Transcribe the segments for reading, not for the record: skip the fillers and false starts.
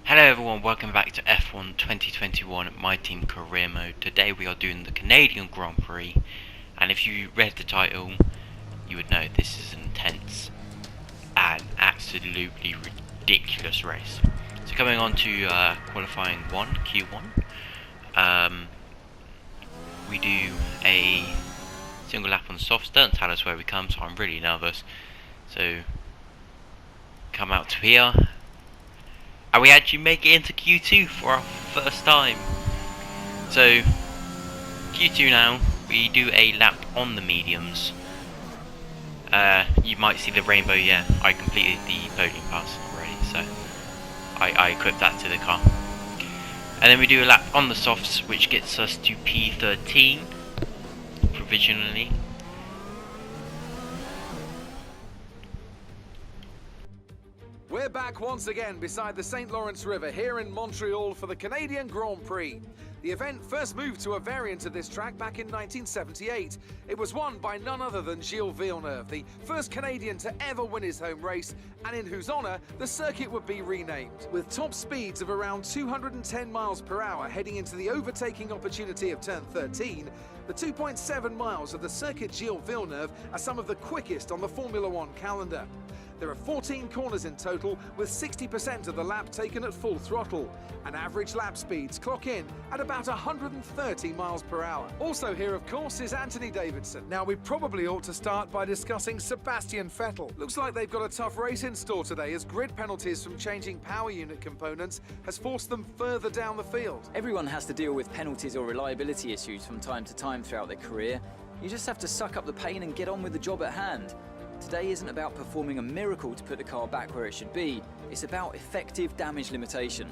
Hello everyone, welcome back to F1 2021 My Team Career Mode. Today we are doing the Canadian Grand Prix, and if you read the title, you would know this is an intense and absolutely ridiculous race. So coming on to qualifying 1, Q1, we do a single lap on softs. Don't tell us where we come, so I'm really nervous. So come out to here. And we actually make it into Q2 for our first time. So, Q2 now, we do a lap on the mediums. You might see the rainbow, yeah. I completed the podium pass already, so I equipped that to the car. And then we do a lap on the softs, which gets us to P13, provisionally. We're back once again beside the St. Lawrence River here in Montreal for the Canadian Grand Prix. The event first moved to a variant of this track back in 1978. It was won by none other than Gilles Villeneuve, the first Canadian to ever win his home race, and in whose honour the circuit would be renamed. With top speeds of around 210 miles per hour heading into the overtaking opportunity of turn 13, the 2.7 miles of the circuit Gilles Villeneuve are some of the quickest on the Formula One calendar. There are 14 corners in total, with 60% of the lap taken at full throttle, and average lap speeds clock in at about 130 miles per hour. Also here, of course, is Anthony Davidson. Now, we probably ought to start by discussing Sebastian Vettel. Looks like they've got a tough race in store today, as grid penalties from changing power unit components has forced them further down the field. Everyone has to deal with penalties or reliability issues from time to time throughout their career. You just have to suck up the pain and get on with the job at hand. Today isn't about performing a miracle to put the car back where it should be, it's about effective damage limitation.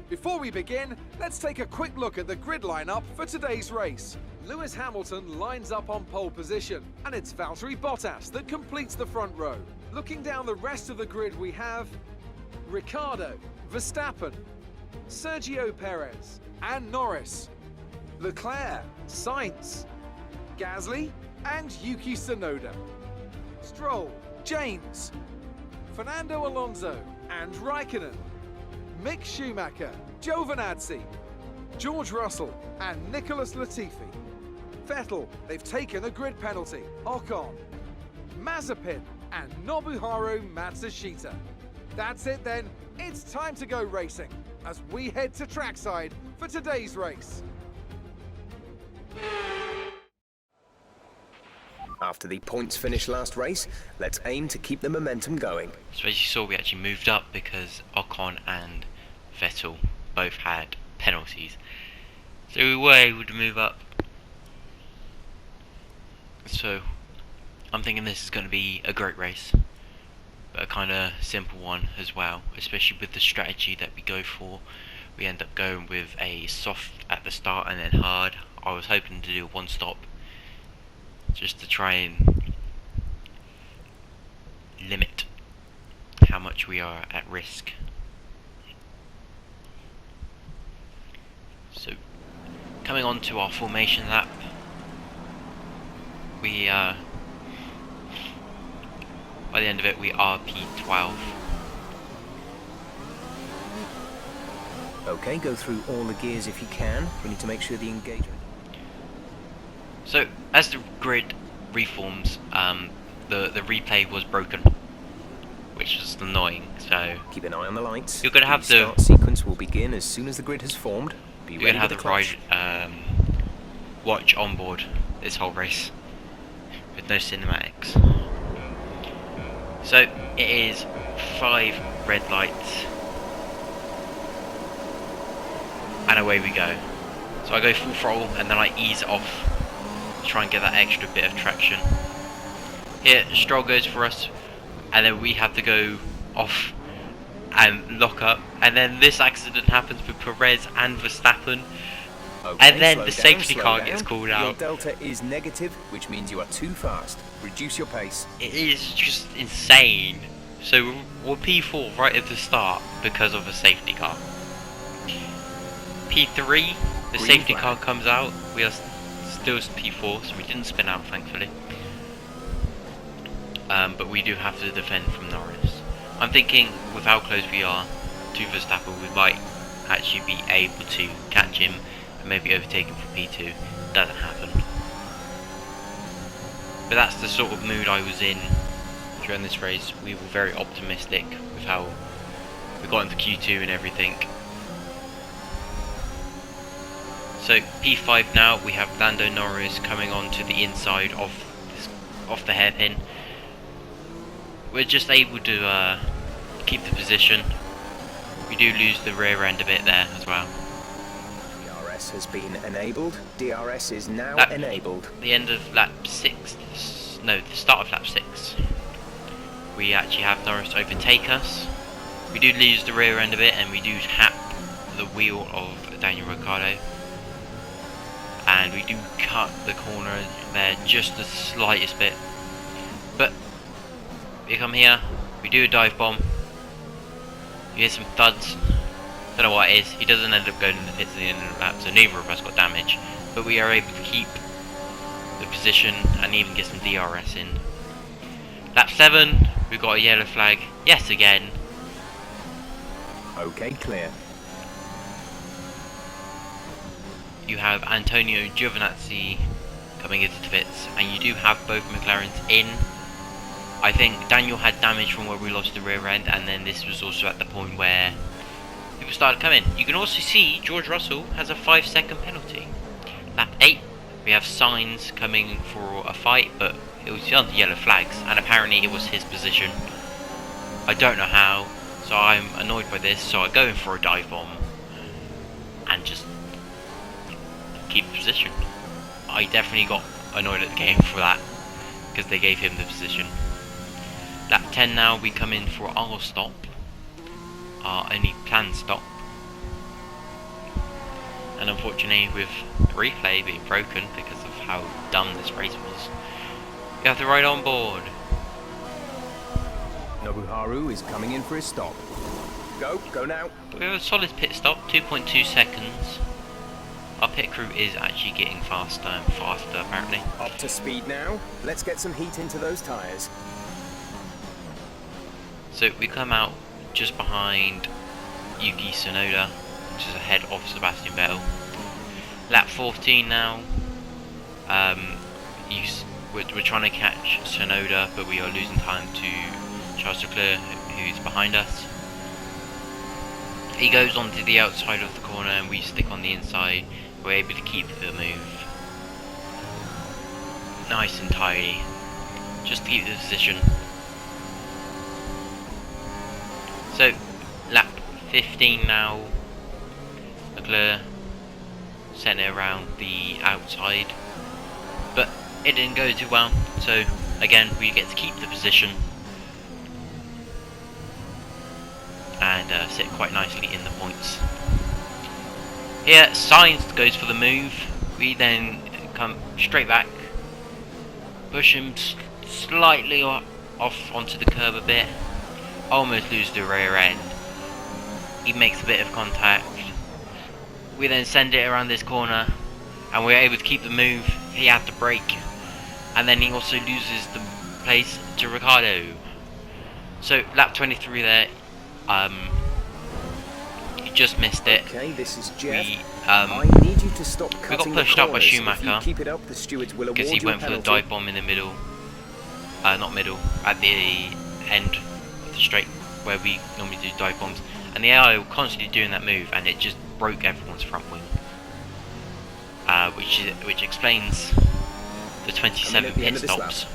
Before we begin, let's take a quick look at the grid lineup for today's race. Lewis Hamilton lines up on pole position, and it's Valtteri Bottas that completes the front row. Looking down the rest of the grid, we have Ricciardo, Verstappen, Sergio Perez, and Norris, Leclerc, Sainz, Gasly, and Yuki Tsunoda. Stroll, James, Fernando Alonso and Raikkonen, Mick Schumacher, Giovinazzi, George Russell and Nicholas Latifi. Vettel, they've taken a grid penalty. Ocon, Mazepin and Nobuharu Matsushita. That's it then, it's time to go racing as we head to trackside for today's race. After the points finish last race, let's aim to keep the momentum going. So as you saw, we actually moved up because Ocon and Vettel both had penalties. So we were able to move up. So I'm thinking this is going to be a great race, but a kind of simple one as well, especially with the strategy that we go for. We end up going with a soft at the start and then hard. I was hoping to do one stop, just to try and limit how much we are at risk. So, coming on to our formation lap, we by the end of it we are P12. Okay, go through all the gears if you can. We need to make sure the engagement... So, as the grid reforms, the replay was broken, which was annoying. So keep an eye on the lights. You're gonna have the start sequence will begin as soon as the grid has formed. You're gonna have the ride watch on board this whole race with no cinematics. So it is 5 red lights, and away we go. So I go full throttle and then I ease off. Try and get that extra bit of traction. Here, Stroll goes for us, and then we have to go off and lock up, and then this accident happens with Perez and Verstappen, and then the safety car gets called out. Your delta is negative, which means you are too fast. Reduce your pace. It is just insane. So we're P4 right at the start because of a safety car. P3, the safety car comes out, we are still P4, so we didn't spin out thankfully. But we do have to defend from Norris. I'm thinking with how close we are, to Verstappen, we might actually be able to catch him and maybe overtake him for P2. Doesn't happen. But that's the sort of mood I was in during this race. We were very optimistic with how we got into Q2 and everything. So P5 now, we have Lando Norris coming on to the inside of the hairpin. We're just able to keep the position. We do lose the rear end a bit there as well. DRS has been enabled. DRS is now enabled. The end of lap 6, no, the start of lap 6. We actually have Norris overtake us. We do lose the rear end a bit, and we do tap the wheel of Daniel Ricciardo. And we do cut the corner there just the slightest bit. But we come here, we do a dive bomb. You hear some thuds. Don't know what it is. He doesn't end up going in the pits at the end of the lap, so neither of us got damage. But we are able to keep the position and even get some DRS in. Lap 7, we've got a yellow flag. Yes, again. Okay, clear. You have Antonio Giovinazzi coming into the pits, and you do have both McLarens in. I think Daniel had damage from where we lost the rear end, and then this was also at the point where people started coming. You can also see George Russell has a 5-second penalty. Lap 8, we have Sainz coming for a fight, but it was on the yellow flags, and apparently it was his position. I don't know how, so I'm annoyed by this, so I go in for a dive bomb and just keep the position. I definitely got annoyed at the game for that, because they gave him the position. Lap 10 now, we come in for our stop, our only planned stop. And unfortunately, with the replay being broken because of how dumb this race was, we have the ride on board. Nobuharu is coming in for his stop. Go now. We have a solid pit stop, 2.2 seconds. Our pit crew is actually getting faster and faster, apparently. Up to speed now. Let's get some heat into those tyres. So we come out just behind Yuki Tsunoda, which is ahead of Sebastian Vettel. Lap 14 now. We're trying to catch Tsunoda, but we are losing time to Charles Leclerc, who's behind us. He goes onto the outside of the corner, and we stick on the inside. We're able to keep the move nice and tidy, just to keep the position. So, lap 15 now. Leclerc sent it around the outside, but it didn't go too well. So, again, we get to keep the position and sit quite nicely in the points. Here, Sainz goes for the move. We then come straight back, push him slightly off onto the curb a bit, almost lose the rear end. He makes a bit of contact. We then send it around this corner, and we're able to keep the move. He had to brake, and then he also loses the place to Ricciardo. So lap 23 there. You just missed it. Okay, this is Jeff. I need you to stop cutting. We got pushed up by corners. Schumacher. If you keep it up, the stewards will award because he you a went for the penalty. dive bomb in the middle. Not middle, at the end of the straight where we normally do dive bombs. And the AI were constantly doing that move, and it just broke everyone's front wing. Which explains the 27 pit stops.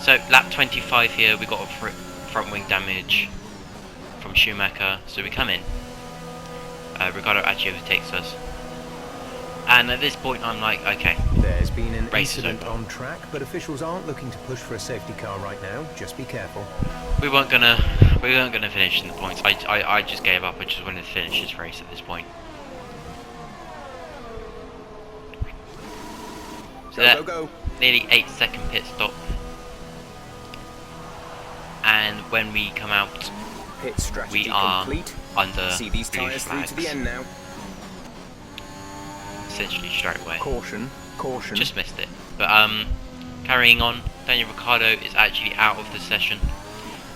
So lap 25 here, we got a front wing damage from Schumacher, so we come in. Ricciardo actually overtakes us, and at this point I'm like, okay, there's been an race incident on track, but officials aren't looking to push for a safety car right now. Just be careful. We weren't gonna finish in the points. I just gave up. I just wanted to finish this race at this point. So go. Nearly 8-second pit stop, and when we come out, Pit strategy we are complete. under See these blue tyres through flags, to the end now. essentially straight away. Caution. Just missed it. But carrying on, Daniel Ricciardo is actually out of the session,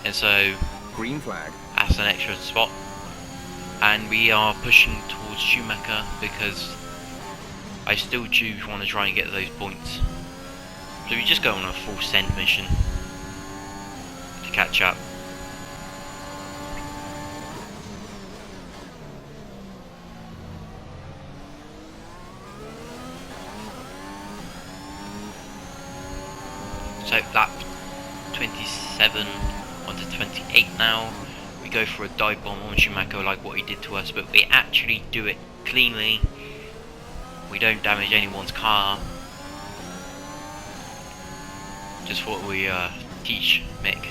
and so Green flag. that's an extra spot. and we are pushing towards Schumacher because I still do want to try and get those points. So we just go on a full send mission to catch up. So lap 27 onto 28 now. We go for a dive bomb on Schumacher like what he did to us, but we actually do it cleanly. We don't damage anyone's car. Just thought we teach Mick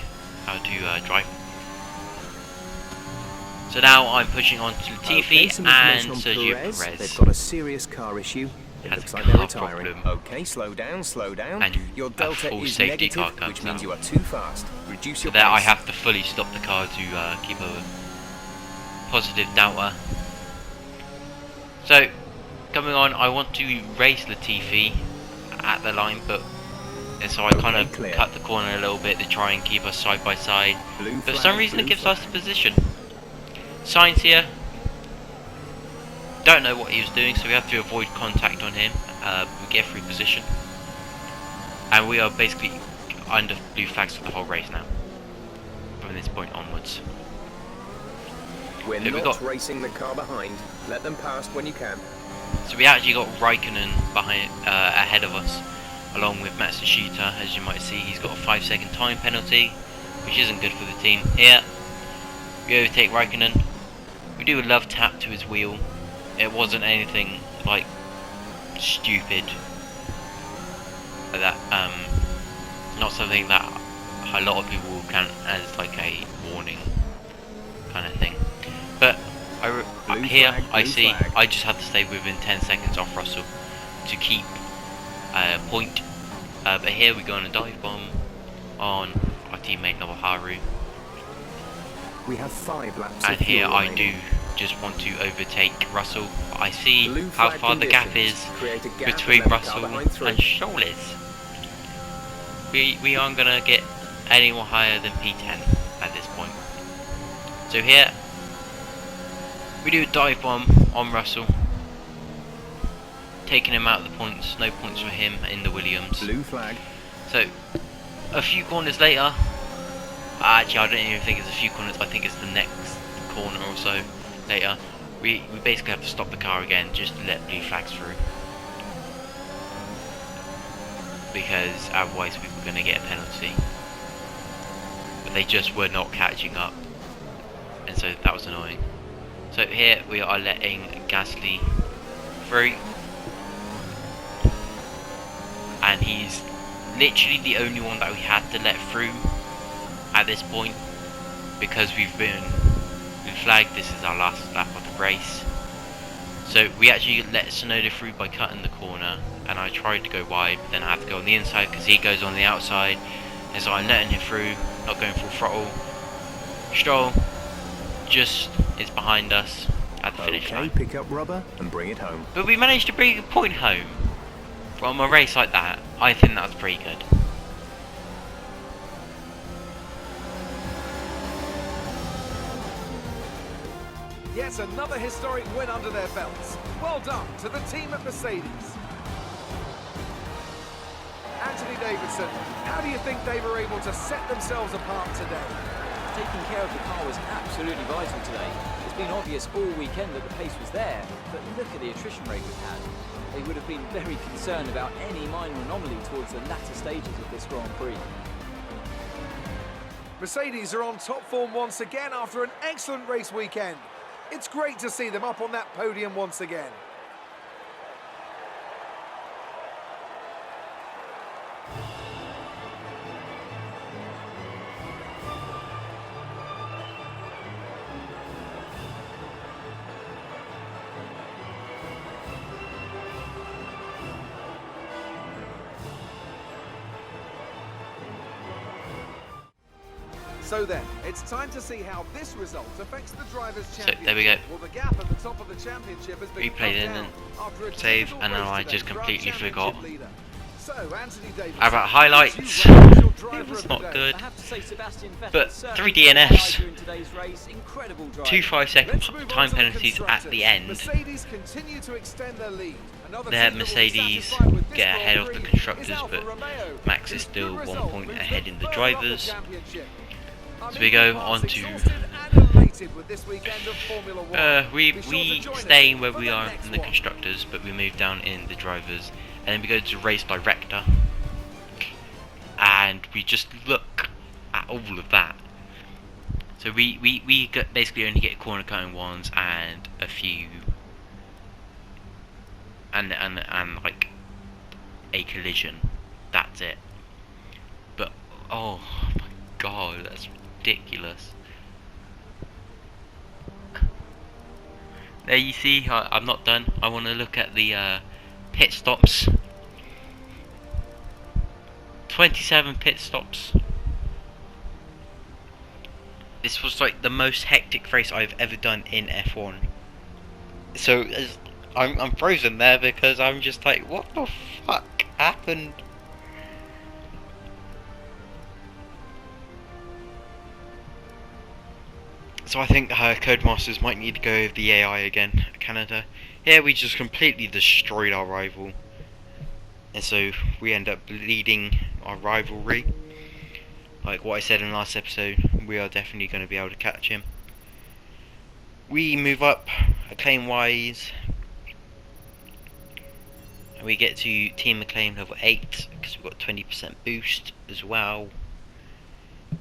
how to drive. So now I'm pushing on to Latifi and Sergio Perez. They've got a serious car issue. It Has looks a like they're car retiring. problem. Okay, slow down, slow down. And Your a delta full is safety car negative, comes which means out. you are too fast. Reduce So your there I pace. have to fully stop the car to keep a positive delta. So coming on, I want to race Latifi at the line, but and so I kind of clear. cut the corner a little bit to try and keep us side by side. Blue But for flag, some reason it blue gives flag. us the position. Sainz here. Don't know what he was doing, so we have to avoid contact on him. We get through position. And we are basically under blue flags for the whole race now. From this point onwards. We're Here we not go. racing the car behind. Let them past when you can. So we actually got Raikkonen behind, ahead of us, along with Matsushita. As you might see, he's got a 5-second time penalty, which isn't good for the team. Here, we overtake Raikkonen. We do a love tap to his wheel. It wasn't anything like stupid like that. Not something that a lot of people will count as like a warning kind of thing. But here flag, I blue see flag. I just have to stay within 10 seconds off Russell to keep a point. But here we go on a dive bomb on our teammate Nobuharu. We have 5 laps And of here fuel I remaining. do just want to overtake Russell. I see Blue how flag far the gap conditions is create a gap and between let the car Russell behind through. and Scholes. We aren't gonna get any more higher than P10 at this point. So here we do a dive bomb on Russell, taking him out of the points. No points for him in the Williams. Blue flag. So a few corners later, actually I don't even think it's a few corners, I think it's the next corner or so later, we basically have to stop the car again just to let blue flags through, because otherwise we were going to get a penalty. But they just were not catching up, and so that was annoying. So here we are letting Gasly through, and he's literally the only one that we had to let through at this point, because we've been flagged. This is our last lap of the race. So we actually let Tsunoda through by cutting the corner, and I tried to go wide, but then I have to go on the inside because he goes on the outside, and so I'm letting him through, not going full throttle. Stroll just is behind us at the finish Okay, line. pick up rubber and bring it home. But we managed to bring a point home from a race like that. I think that's pretty good. Yet another historic win under their belts. Well done to the team at Mercedes. Anthony Davidson, how do you think they were able to set themselves apart today? Taking care of the car was absolutely vital today. It's been obvious all weekend that the pace was there, but look at the attrition rate we've had. They would have been very concerned about any minor anomaly towards the latter stages of this Grand Prix. Mercedes are on top form once again after an excellent race weekend. It's great to see them up on that podium once again. So then, it's time to see how this result affects the Drivers' Championship. there we go. Well, the gap at the top of the championship has been Replay cut in down and after a save, difficult and now race I today just for our completely championship forgot leader. So, Anthony Davis, How about highlights? you ranked your driver It was of not the day. good. I have to say Sebastian Vettel But certainly 3 was the DNFs. highlight during today's race. Incredible driving. 2 5-second Let's move on time to the penalties at constructors. the end. Mercedes continue to extend their lead. Another There, team that will be Mercedes satisfied with this get Grand ahead of the Prix constructors, is Alfa but Romeo, Max is whose still good 1 result point moves ahead them in the further up the drivers. championship. So we go on to Exhausted and elated with this weekend of Formula One. we Be sure to join us stay where for we the are next in the one. constructors, but we move down in the drivers, and then we go to race director, and we just look at all of that. So we basically only get corner cutting ones and a few, and like a collision. That's it. But oh my god, that's ridiculous. There you see, I'm not done. I want to look at the pit stops. 27 pit stops. This was like the most hectic race I've ever done in F1. So I'm frozen there because I'm just like, what the fuck happened? So I think Codemasters might need to go with the AI again, Canada. Here we just completely destroyed our rival. And so we end up leading our rivalry. Like what I said in the last episode, we are definitely going to be able to catch him. We move up, acclaim wise. And we get to Team Acclaim level 8, because we've got 20% boost as well.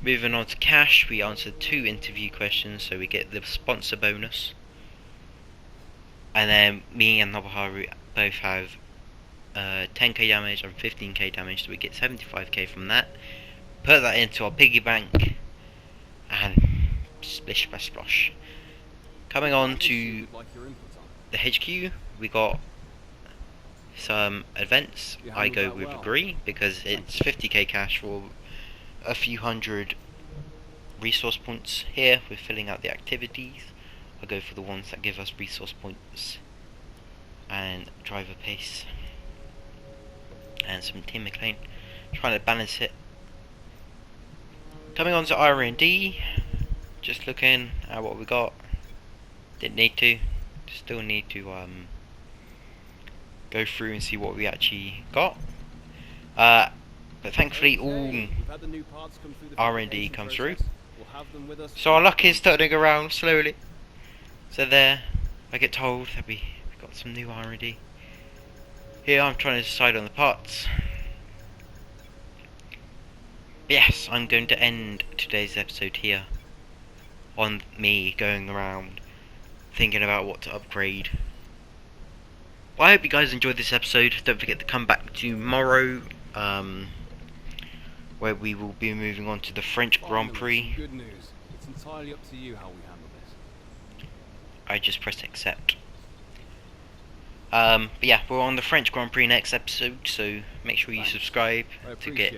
Moving on to cash, we answered 2 interview questions, so we get the sponsor bonus. And then me and Nobuharu both have 10k damage and 15k damage, so we get 75k from that. Put that into our piggy bank, and splish splash splosh. Coming on to the HQ, we got some events. I go with agree because it's 50k cash for a few hundred resource points. Here we're filling out the activities. I go for the ones that give us resource points and driver pace and some team acclaim. Trying to balance it. Coming on to R&D, just looking at what we got. Didn't need to, still need to go through and see what we actually got. But thankfully all R&D comes through. So our luck is turning around slowly. So there, I get told that we got some new R&D. Here I'm trying to decide on the parts. Yes, I'm going to end today's episode here on me going around thinking about what to upgrade. Well, I hope you guys enjoyed this episode. Don't forget to come back tomorrow, where we will be moving on to the French Grand Prix. Good news. It's entirely up to you how we handle this. I just pressed accept. But yeah, we're on the French Grand Prix next episode, so make sure you subscribe to get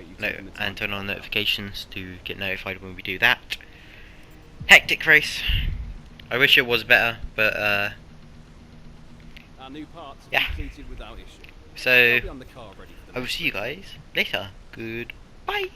and turn on notifications to get notified when we do that. Hectic race. I wish it was better, but Our new parts are yeah. completed without issue. So They'll be on the car ready for the I will see you guys later. Goodbye.